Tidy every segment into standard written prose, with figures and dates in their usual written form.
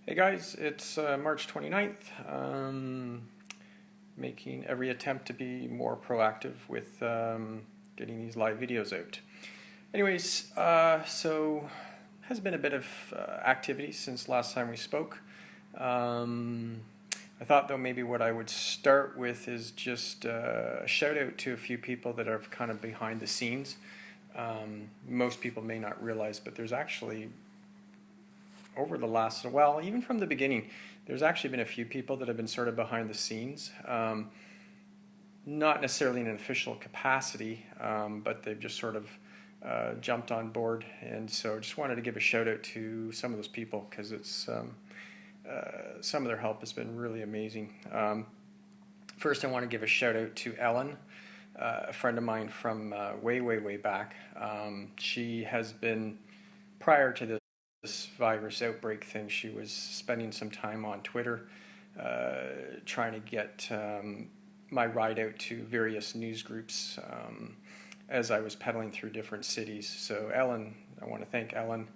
Hey guys, it's March 29th. Making every attempt to be more proactive with getting these live videos out. Anyways, so has been a bit of activity since last time we spoke. I thought though maybe what I would start with is just a shout out to a few people that are kind of behind the scenes. Most people may not realize, but there's actually over the last, well, even from the beginning, there's actually been a few people that have been sort of behind the scenes, not necessarily in an official capacity, but they've just sort of jumped on board. And so I just wanted to give a shout out to some of those people because it's some of their help has been really amazing. First, I want to give a shout out to Ellen, a friend of mine from way back. She has been, prior to this virus outbreak thing, she was spending some time on Twitter trying to get my ride out to various news groups as I was pedaling through different cities. So Ellen, I want to thank Ellen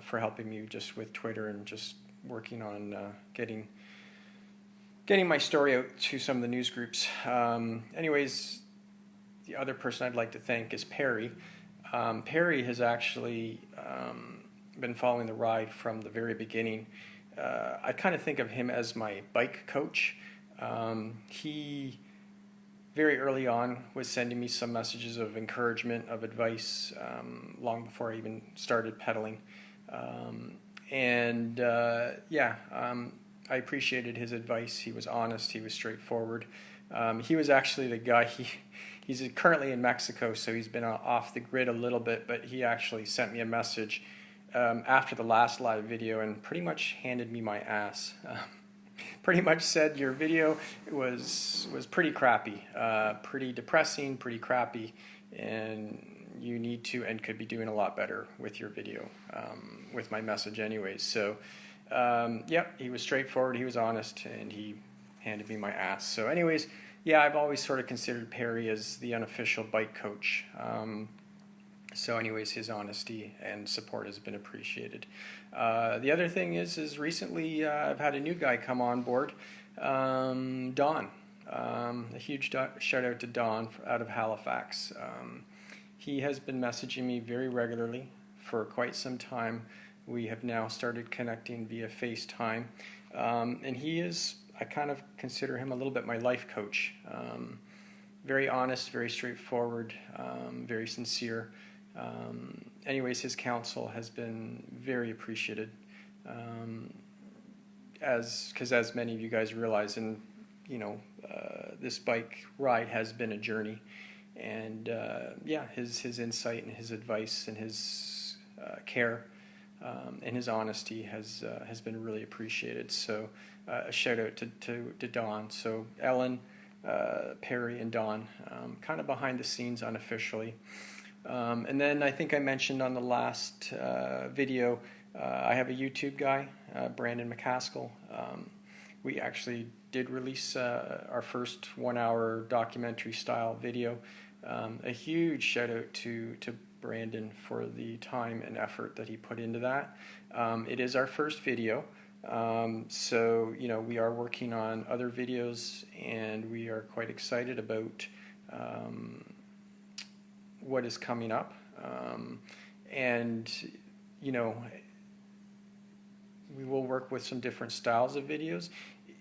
for helping me just with Twitter and just working on getting my story out to some of the news groups. Anyways, the other person I'd like to thank is Perry. Perry has actually been following the ride from the very beginning. I kind of think of him as my bike coach. He very early on was sending me some messages of encouragement, of advice, long before I even started pedaling. I appreciated his advice. He was honest, he was straightforward. He was actually the guy, he's currently in Mexico, so he's been off the grid a little bit, but he actually sent me a message after the last live video and pretty much handed me my ass. Pretty much said your video was pretty crappy, pretty depressing, pretty crappy, and you need to and could be doing a lot better with your video, with my message anyways. So he was straightforward, he was honest, and he handed me my ass. So anyways, yeah, I've always sort of considered Perry as the unofficial bike coach. So anyways, his honesty and support has been appreciated. The other thing is recently I've had a new guy come on board, Don. A huge shout out to Don out of Halifax. He has been messaging me very regularly for quite some time. We have now started connecting via FaceTime. And he is, I kind of consider him a little bit my life coach. Very honest, very straightforward, very sincere. Anyways, his counsel has been very appreciated, because as many of you guys realize, and this bike ride has been a journey, and his insight and his advice and his care and his honesty has been really appreciated. So a shout out to Don. So Ellen, Perry, and Don, kind of behind the scenes unofficially. And then I think I mentioned on the last video, I have a YouTube guy, Brandon McCaskill. We actually did release our first 1 hour documentary style video. A huge shout out to Brandon for the time and effort that he put into that. It is our first video. So we are working on other videos, and we are quite excited about what is coming up, we will work with some different styles of videos.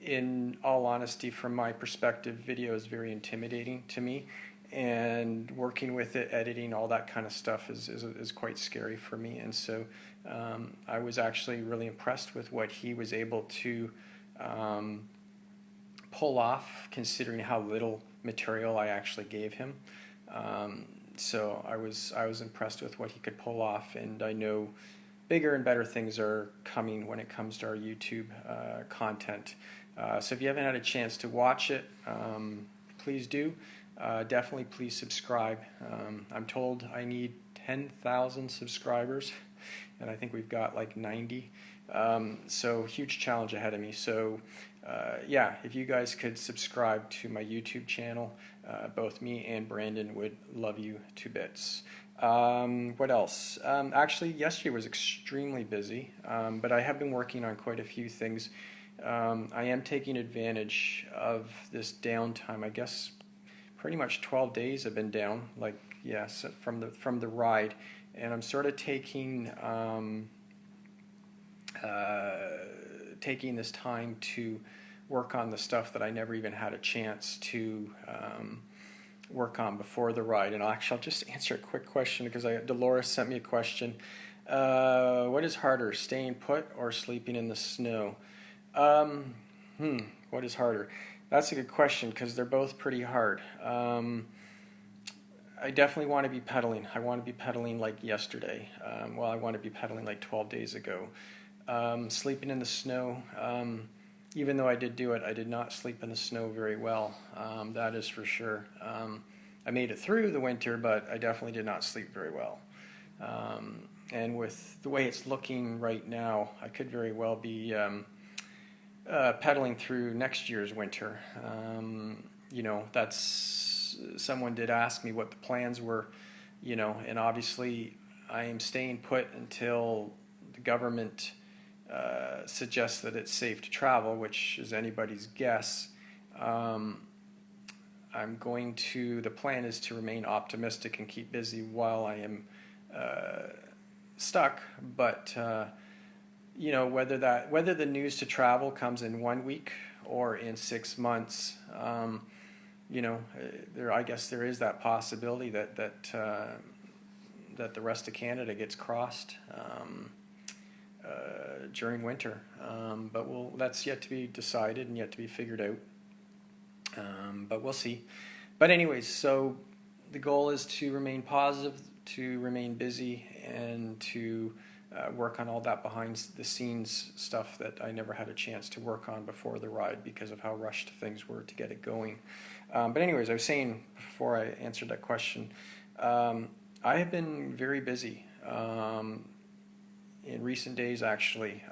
In all honesty, from my perspective, video is very intimidating to me, and working with it, editing, all that kind of stuff is quite scary for me. And so I was actually really impressed with what he was able to pull off, considering how little material I actually gave him. So I was impressed with what he could pull off, and I know bigger and better things are coming when it comes to our YouTube content. So if you haven't had a chance to watch it, please do. Definitely please subscribe. I'm told I need 10,000 subscribers, and I think we've got like 90. So huge challenge ahead of me. So if you guys could subscribe to my YouTube channel, both me and Brandon would love you to bits. What else? Actually, yesterday was extremely busy, but I have been working on quite a few things. I am taking advantage of this downtime. I guess pretty much 12 days I've been down, like yes, from the ride, and I'm sort of taking this time to work on the stuff that I never even had a chance to work on before the ride. And I'll just answer a quick question because Delores sent me a question. What is harder, staying put or sleeping in the snow? What is harder? That's a good question because they're both pretty hard. I definitely want to be pedaling. I want to be pedaling like yesterday. I want to be pedaling like 12 days ago. Sleeping in the snow, even though I did do it, I did not sleep in the snow very well. That is for sure. I made it through the winter, but I definitely did not sleep very well. And with the way it's looking right now, I could very well be pedaling through next year's winter. Someone did ask me what the plans were, and obviously I am staying put until the government suggests that it's safe to travel, which is anybody's guess. The plan is to remain optimistic and keep busy while I am stuck, but whether the news to travel comes in 1 week or in 6 months, I guess there is that possibility that the rest of Canada gets crossed during winter, but that's yet to be decided and yet to be figured out. But we'll see. But anyways, so the goal is to remain positive, to remain busy, and to work on all that behind the scenes stuff that I never had a chance to work on before the ride because of how rushed things were to get it going. But anyways, I was saying before I answered that question, I have been very busy in recent days, actually,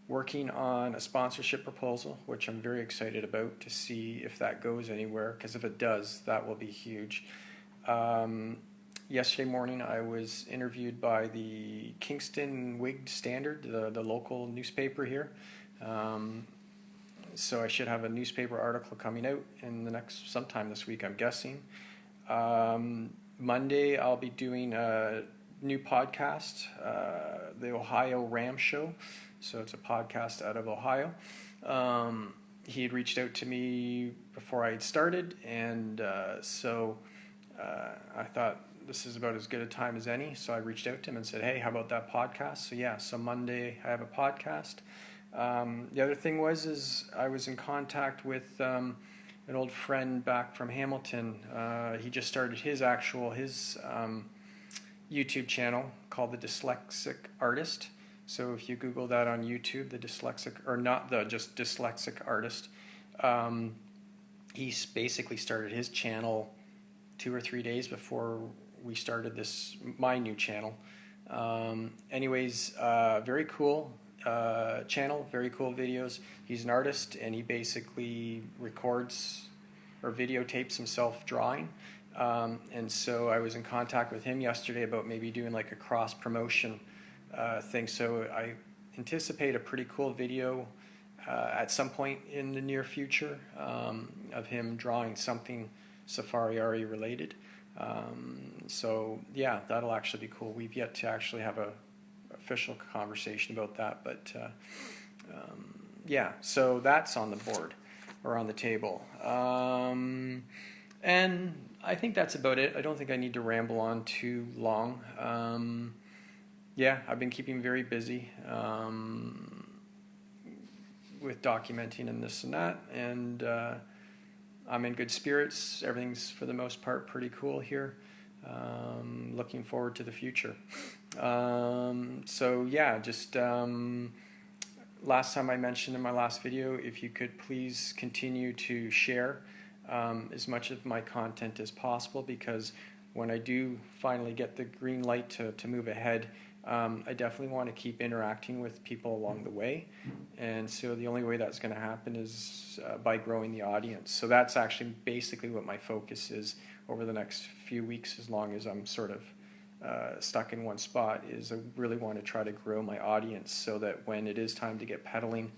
working on a sponsorship proposal, which I'm very excited about to see if that goes anywhere, because if it does, that will be huge. Yesterday morning, I was interviewed by the Kingston Whig Standard, the local newspaper here. So I should have a newspaper article coming out in sometime this week, I'm guessing. Monday, I'll be doing a new podcast, the Ohio Ram Show. So it's a podcast out of Ohio. He had reached out to me before I had started, and so I thought this is about as good a time as any. So I reached out to him and said, hey, how about that podcast? So Monday I have a podcast. The other thing is I was in contact with an old friend back from Hamilton. He just started his YouTube channel called The Dyslexic Artist. So if you Google that on YouTube, just Dyslexic Artist, he's basically started his channel 2 or 3 days before we started my new channel. Very cool channel, very cool videos. He's an artist, and he basically records or videotapes himself drawing. And so I was in contact with him yesterday about maybe doing like a cross promotion thing. So I anticipate a pretty cool video at some point in the near future of him drawing something Safari Arie related. So yeah, that'll actually be cool. We've yet to actually have a official conversation about that, but yeah, so that's on the board or on the table. And I think that's about it. I don't think I need to ramble on too long. Yeah, I've been keeping very busy with documenting and this and that, and I'm in good spirits. Everything's, for the most part, pretty cool here. Looking forward to the future. So yeah, just last time I mentioned in my last video, if you could please continue to share as much of my content as possible, because when I do finally get the green light to move ahead, I definitely want to keep interacting with people along the way, and so the only way that's going to happen is by growing the audience. So that's actually basically what my focus is over the next few weeks, as long as I'm sort of stuck in one spot, is I really want to try to grow my audience so that when it is time to get pedaling,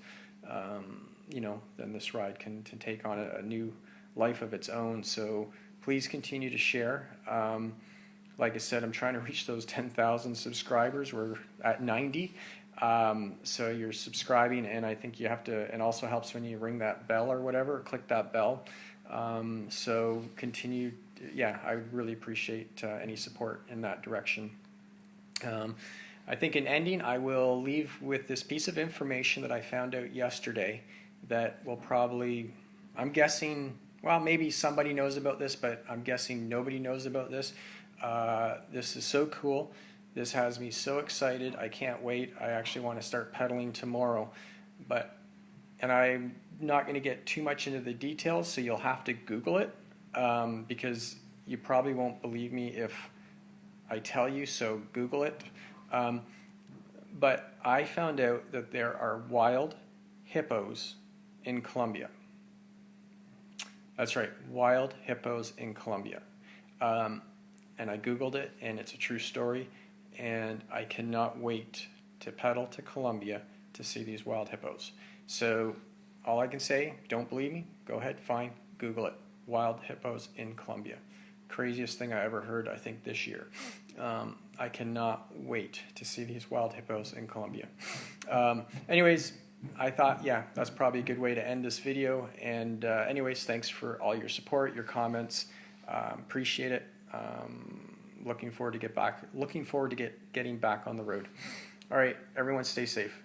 then this ride can take on a new life of its own. So please continue to share. Like I said, I'm trying to reach those 10,000 subscribers. We're at 90. So you're subscribing, and I think you have to, and also helps when you ring that bell or whatever, click that bell. So continue, I would really appreciate any support in that direction. I think in ending, I will leave with this piece of information that I found out yesterday that will probably, I'm guessing, well, maybe somebody knows about this, but I'm guessing nobody knows about this. This is so cool. This has me so excited. I can't wait. I actually want to start pedaling tomorrow. And I'm not going to get too much into the details, so you'll have to Google it, because you probably won't believe me if I tell you, so Google it. But I found out that there are wild hippos in Colombia. That's right, wild hippos in Colombia. And I Googled it, and it's a true story, and I cannot wait to pedal to Colombia to see these wild hippos. So all I can say, don't believe me, go ahead, fine, Google it. Wild hippos in Colombia. Craziest thing I ever heard, I think, this year. I cannot wait to see these wild hippos in Colombia. Anyways, I thought, that's probably a good way to end this video. And anyways, thanks for all your support, your comments. Appreciate it. Looking forward to getting back on the road. All right, everyone, stay safe.